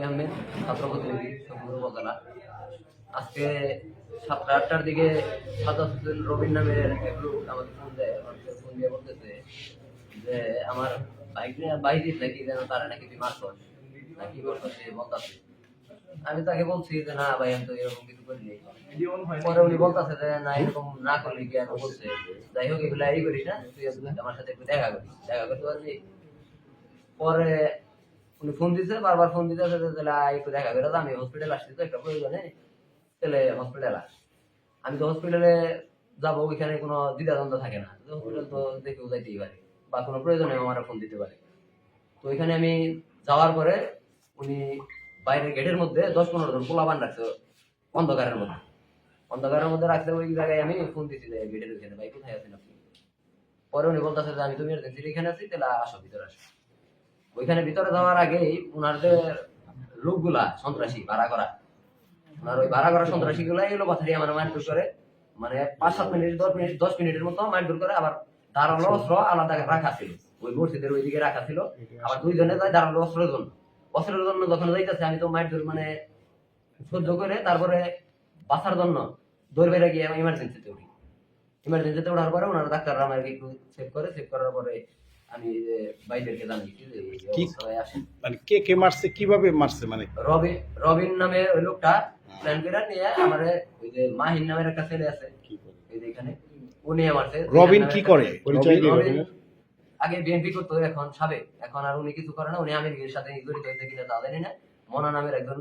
আহমেদ, ছাত্র প্রতিনিধি সবুজ উপজেলা। আজকে 7টা-8টার দিকে সাজ্জাদ হোসেন রবিন নামের এক লোক আমাকে ফোন দেয়। আমাকে ফোন দিয়ে বলতেছে যে আমার বাইক নাকি যেন তারা নাকি তুই মারছস নাকি করছস, সে বলতেছে। আমি তাকে বলছি যে না ভাই, আমি তো এরকম কিছু করিনি। পরে উনি বলতেছে যে না, এরকম না করলি কি আর বলছে। যাই হোক, এগুলা এই করিস না, তুই আমার সাথে একটু দেখা করিস, দেখা করতে পারবি। পরে উনি ফোন দিছে, বারবার ফোন দিতে আছে, তাহলে একটু দেখা করে দাও, আমি হসপিটাল আসছি তো একটা প্রয়োজনে, তাহলে হসপিটাল আস। আমি তো হসপিটালে যাবো, ওইখানে কোনো দ্বিধাদ্বন্দ্ব থাকে না, হসপিটাল তো দেখেও যাইতেই পারে, বা কোনো প্রয়োজনে আমার ফোন দিতে পারে। তো ওইখানে আমি যাওয়ার পরে উনি বাইরের গেটের মধ্যে 10-15 জন পোলাপান রাখছে, অন্ধকারের মধ্যে রাখছে। ওই জায়গায় আমি ফোন দিছি যে গেটের ওইখানে, ভাই কোথায় আছেন আপনি। পরে উনি বলতেছে যে আমি তো ইমার্জেন্সির এখানে আছি, তাহলে আসো, ভিতরে আসো। ওইখানে ভিতরে যাওয়ার আগেই ওনার যে লোকগুলা সন্ত্রাসী ভাড়া করা, ওনার ওই ভাড়া করা সন্ত্রাসী গুলা এলো পাথারি আমার মারধর করে, মানে 5-7 মিনিট 10 মিনিটের মতো মারধর করে। আবার ধারালো অস্ত্র আলাদা রাখা ছিল, ওই মসজিদের ওইদিকে রাখা ছিল। আবার দুইজনে যায় ধারালো অস্ত্রের জন্য যখন যাইতেছে, আমি তো মারধর মানে সহ্য করে তারপরে বাঁচার জন্য দৌড় বেড়ে গিয়ে ইমার্জেন্সিতে ওঠার পরে ওনারা ডাক্তাররা আমাকে একটু চেক করার পরে আমি বাইরেকে জানিয়েছি যে এই অবস্থায় আসেন। মানে কে মারছে, কিভাবে মারছে, মানে রবিন নামে ওই লোকটা প্ল্যান করে নিয়ে আমারে, ওই যে মাহিন নামের একটা ছেলে আছে এই যে এখানে, উনি আমারছে। রবিন কি করে? রবিন আগে বিএনপি করতো, এখন সাবেক, এখন আর উনি কিছু করে না। উনি আমিরের সাথে জড়িত হয়েছে কিনা তা জানি না। মনা নামের একজন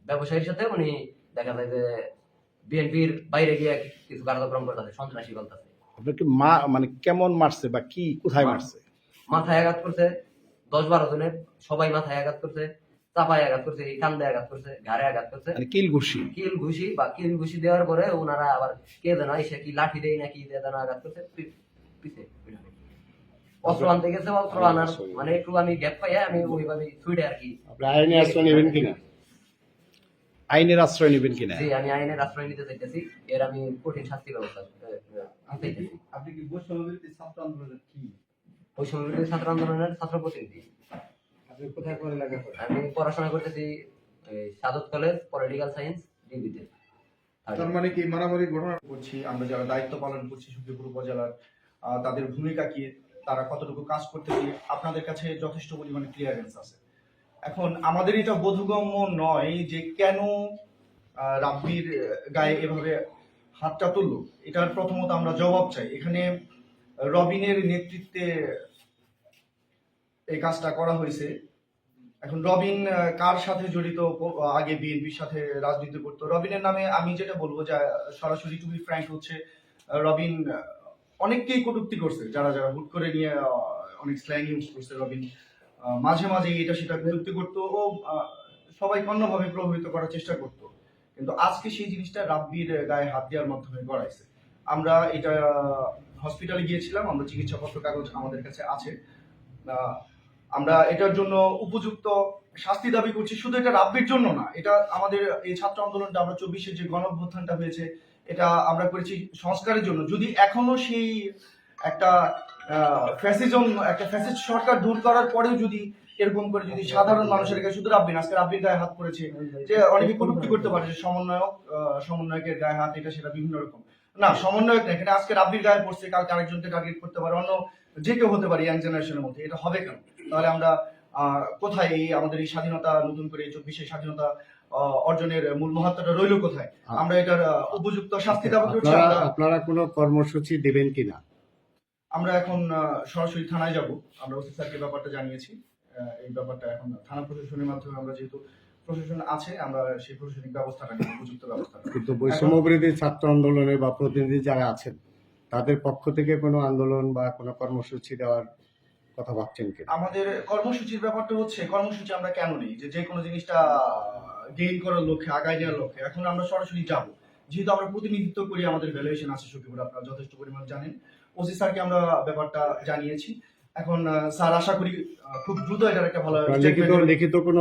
ব্যবসায়ীর সাথে উনি দেখা যায় যে বিএনপির বাইরে গিয়ে কিছু কার্যক্রম করতেছে, সন্ত্রাসী বলতেছে। আপনাকে মানে কেমন মারছে বা কি, কোথায় মারছে? মাথায় আঘাত করছে, 10-12 জনের, সবাই মাথায় আঘাত করছে, চাপায় আঘাত করছে, কান্দে আঘাত করছে, ঘাড়ে আঘাত করছে, মানে কিল ঘুষি দেওয়ার পরে ওনারা আবার কে যেন এসে কি লাঠি দেয় নাকি দিয়ে যেন আঘাত করছে পিছে। অস্ত্র আনতে গেছে, অস্ত্র আনার মানে একটু আমি গ্যাপ পাইয়া আমি ওইভাবে ছুটে আর কি। আইনের আশ্রয় নেবেন কিনা? আইনের আশ্রয় নেবেন কিনা? জি, আমি আইনের আশ্রয় নিতে চাইতেছি। এর আমি কঠিন শাস্তি ব্যবস্থা আপনি কি বৈষম্যবিরোধী ছাত্র আন্দোলনের কি? বৈষম্যবিরোধী ছাত্র আন্দোলনের ছাত্র প্রতিনিধি। আপনি কোথায় পড়ালেখা করেন? আমি পড়াশোনা করতেছি সাদত কলেজ পলিটিক্যাল সায়েন্স ডিগ্রিতে। তার মানে কি মারামারি ঘটনা করছি আমরা যারা দায়িত্ব পালন করছি সখীপুর উপজেলার, তাদের ভূমিকা কি, তারা কতটুকু কাজ করতেছি, আপনাদের কাছে যথেষ্ট পরিমাণে ক্লিয়ারেন্স আছে। এখন আমাদের এটা বোধগম্য নয় যে কেন রাব্বির গায়ে এভাবে হাতটা তুললো। এটার প্রথমত আমরা জবাব চাই। এখানে রবিনের নেতৃত্বে এই কাজটা করা হয়েছে। এখন রবিন কার সাথে জড়িত? আগে বিএনপির সাথে রাজনীতি করতো। রবিনের নামে আমি যেটা বলবো, যে সরাসরি টু বি ফ্র্যাঙ্ক হচ্ছে, রবিন অনেককেই কটূক্তি করছে, যারা হুট করে নিয়ে অনেক স্ল্যাং ইউজ করছে। রবিন মাঝে মাঝে এটা সেটা কটূক্তি করতো, ও সবাইকে অন্যভাবে প্রভাবিত করার চেষ্টা করতো। কিন্তু আজকে সেই জিনিসটা রাব্বির গায়ে হাত দেওয়ার মাধ্যমে গড়াইছে। আমরা এটা হসপিটালে গিয়েছিলাম, আমরা চিকিৎসাপত্র কাগজ আমাদের কাছে আছে। আমরা এটার জন্য উপযুক্ত শাস্তি দাবি করছি। শুধু এটা রাব্বির জন্য না, এটা আমাদের এই ছাত্র আন্দোলনটা, আমরা 24-এর যে গণ অভ্যুত্থানটা হয়েছে, এটা আমরা করেছি সংস্কারের জন্য। যদি এখনো সেই একটা ফ্যাসিস্ট সরকার দূর করার পরেও যদি এরকম করে যদি সাধারণ মানুষের গায়ে, শুধু আজকে রাব্বির গায়ে হাত করেছে, যে অনেকে কটূক্তি করতে পারে যে সমন্বয়কের গায়ে হাত, এটা সেটা বিভিন্ন রকম। না, সমন্বয়ক না, এখানে আজকে রাব্বির গায়ে পড়ছে, কালকে আরেকজনকে টার্গেট করতে পারে, অন্য যে কেউ হতে পারে ইয়াং জেনারেশনের মধ্যে। এটা হবে কেন? তাহলে আমরা কোথায় এই আমাদের এই স্বাধীনতা, নতুন করে 24-এর স্বাধীনতা অর্জনের মূল মহত্বটা রইল কোথায়? আমরা এটার উপযুক্ত শাস্তি দাবি করছি। আপনারা কোনো কর্মসূচি দেবেন কিনা? আমরা এখন সরাসরি থানায় যাব। আমরা ওসি স্যারকে ব্যাপারটা জানিয়েছি। এই ব্যাপারটা এখন থানা প্রশাসনের মাধ্যমে, আমরা যেহেতু প্রশাসন আছে, আমরা সেই প্রশাসনিক ব্যবস্থাটা নিয়ে উপযুক্ত ব্যবস্থা। কিন্তু বৈষম্যবিরোধী ছাত্র আন্দোলনে বা প্রতিনিধি যারা আছেন, তাদের পক্ষ থেকে কোনো আন্দোলন বা কোনো কর্মসূচি দেওয়ার কথা ভাবছেন কিনা? আমাদের কর্মসূচির ব্যাপারটা হচ্ছে, কর্মসূচি আমরা কেন নেই, যে কোনো জিনিসটা গেইন করার লক্ষ্যে, আগায় নেওয়ার লক্ষ্যে। এখন আমরা সরাসরি যাব, যেহেতু আমরা প্রতিনিধিত্ব করি, আমাদের ভ্যালুয়েশন আছে সখীপুর, আপনারা যথেষ্ট পরিমাণ জানেন। ওসি স্যারকে আমরা ব্যাপারটা জানিয়েছি। এখন স্যার আশা করি খুব দ্রুত এটার একটা ভালো লিখিত কোনো